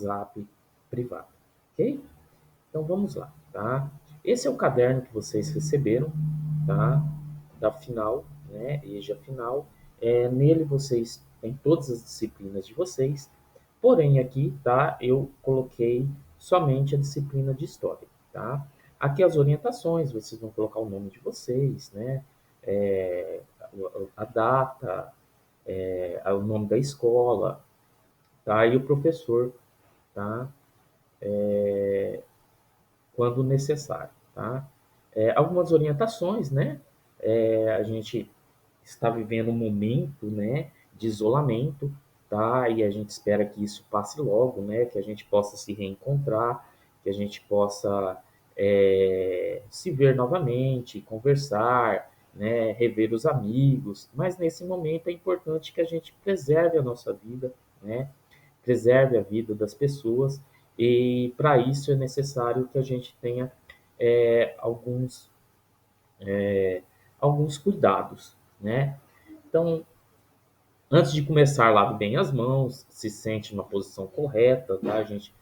WhatsApp privado, ok? Então vamos lá, tá? Esse é o caderno que vocês receberam, tá? Da final, né? EJA final. Nele vocês têm todas as disciplinas de vocês, porém aqui, tá? Eu coloquei somente a disciplina de história, tá? Aqui as orientações, vocês vão colocar o nome de vocês, né? É, a data, o nome da escola, tá? E o professor, tá? Quando necessário, tá? Algumas orientações, né? A gente está vivendo um momento, né, de isolamento, tá? E a gente espera que isso passe logo, né? Que a gente possa se reencontrar, que a gente possa se ver novamente, conversar, né? Rever os amigos. Mas nesse momento é importante que a gente preserve a nossa vida, né? Preserve a vida das pessoas e para isso é necessário que a gente tenha é, alguns, alguns cuidados, né? Então, antes de começar, lave bem as mãos, se sente numa posição correta, tá? A gente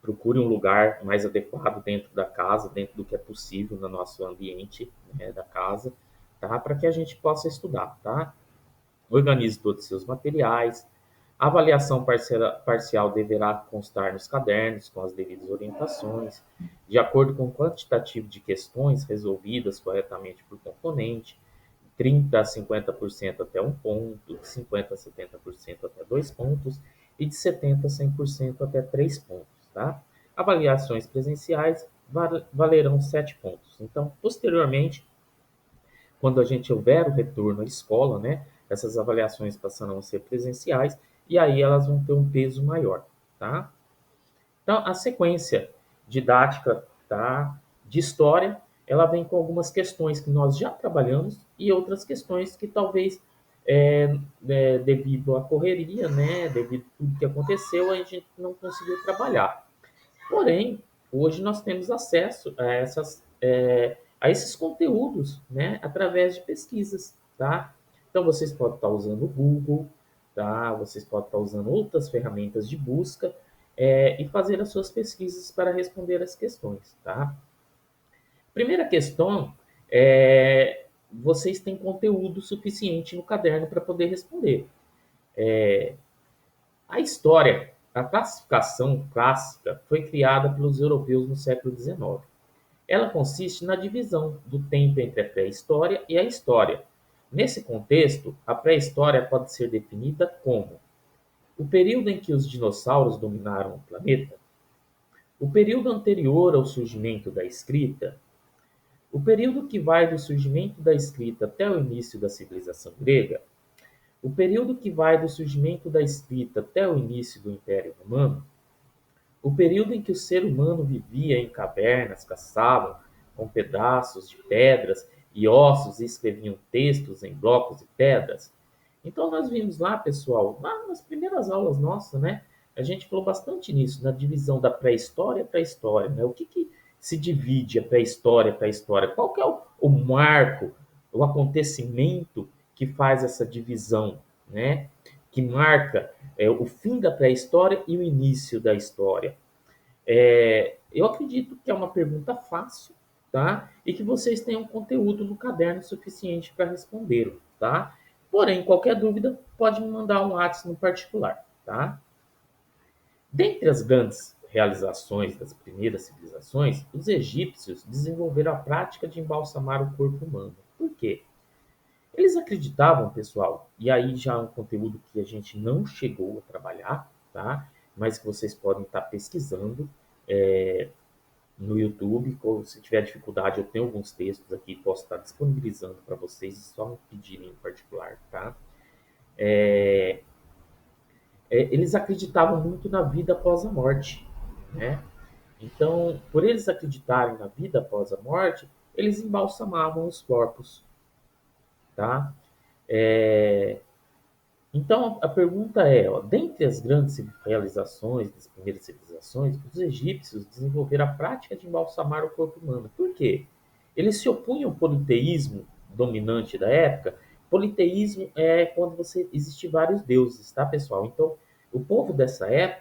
procure um lugar mais adequado dentro da casa, dentro do que é possível no nosso ambiente, né, da casa, tá? Para que a gente possa estudar, tá? Organize todos os seus materiais. A avaliação parcial deverá constar nos cadernos, com as devidas orientações, de acordo com o quantitativo de questões resolvidas corretamente por componente, 30 a 50% até um ponto, de 50 a 70% até 2 pontos e de 70 a 100% até 3 pontos. Tá? Avaliações presenciais valerão 7 pontos. Então, posteriormente, quando a gente houver o retorno à escola, né, essas avaliações passarão a ser presenciais e aí elas vão ter um peso maior, tá? Então, a sequência didática, tá, de história, ela vem com algumas questões que nós já trabalhamos e outras questões que talvez, devido à correria, né, devido a tudo que aconteceu, a gente não conseguiu trabalhar. Porém, hoje nós temos acesso a esses conteúdos, né, através de pesquisas, tá? Então vocês podem estar usando o Google, tá? Vocês podem estar usando outras ferramentas de busca e fazer as suas pesquisas para responder as questões, tá? Primeira questão é vocês têm conteúdo suficiente no caderno para poder responder. A história, a classificação clássica foi criada pelos europeus no século XIX. Ela consiste na divisão do tempo entre a pré-história e a história. Nesse contexto, a pré-história pode ser definida como o período em que os dinossauros dominaram o planeta, o período anterior ao surgimento da escrita, o período que vai do surgimento da escrita até o início da civilização grega, o período que vai do surgimento da escrita até o início do Império Romano, o período em que o ser humano vivia em cavernas, caçavam com pedaços de pedras e ossos e escreviam textos em blocos de pedras. Então nós vimos lá, pessoal, lá nas primeiras aulas nossas, né? A gente falou bastante nisso, na divisão da pré-história para a história, né? O que se divide a pré-história para a história? Qual que é o marco, o acontecimento que faz essa divisão, né? Que marca o fim da pré-história e o início da história. Eu acredito que é uma pergunta fácil, tá? E que vocês tenham conteúdo no caderno suficiente para responder, tá? Porém, qualquer dúvida, pode me mandar um WhatsApp no particular, tá? Dentre as grandes realizações das primeiras civilizações, os egípcios desenvolveram a prática de embalsamar o corpo humano. Por quê? Eles acreditavam, pessoal, e aí já é um conteúdo que a gente não chegou a trabalhar, tá? Mas que vocês podem estar pesquisando no YouTube. Se tiver dificuldade, eu tenho alguns textos aqui, posso estar disponibilizando para vocês, só me pedirem em particular, tá? Eles acreditavam muito na vida após a morte, né? Então, por eles acreditarem na vida após a morte, eles embalsamavam os corpos, tá? É, Então, a pergunta é, ó, dentre as grandes realizações das primeiras civilizações, os egípcios desenvolveram a prática de embalsamar o corpo humano. Por quê? Eles se opunham ao politeísmo dominante da época. Politeísmo é quando você existe vários deuses, tá, pessoal? Então, O povo dessa época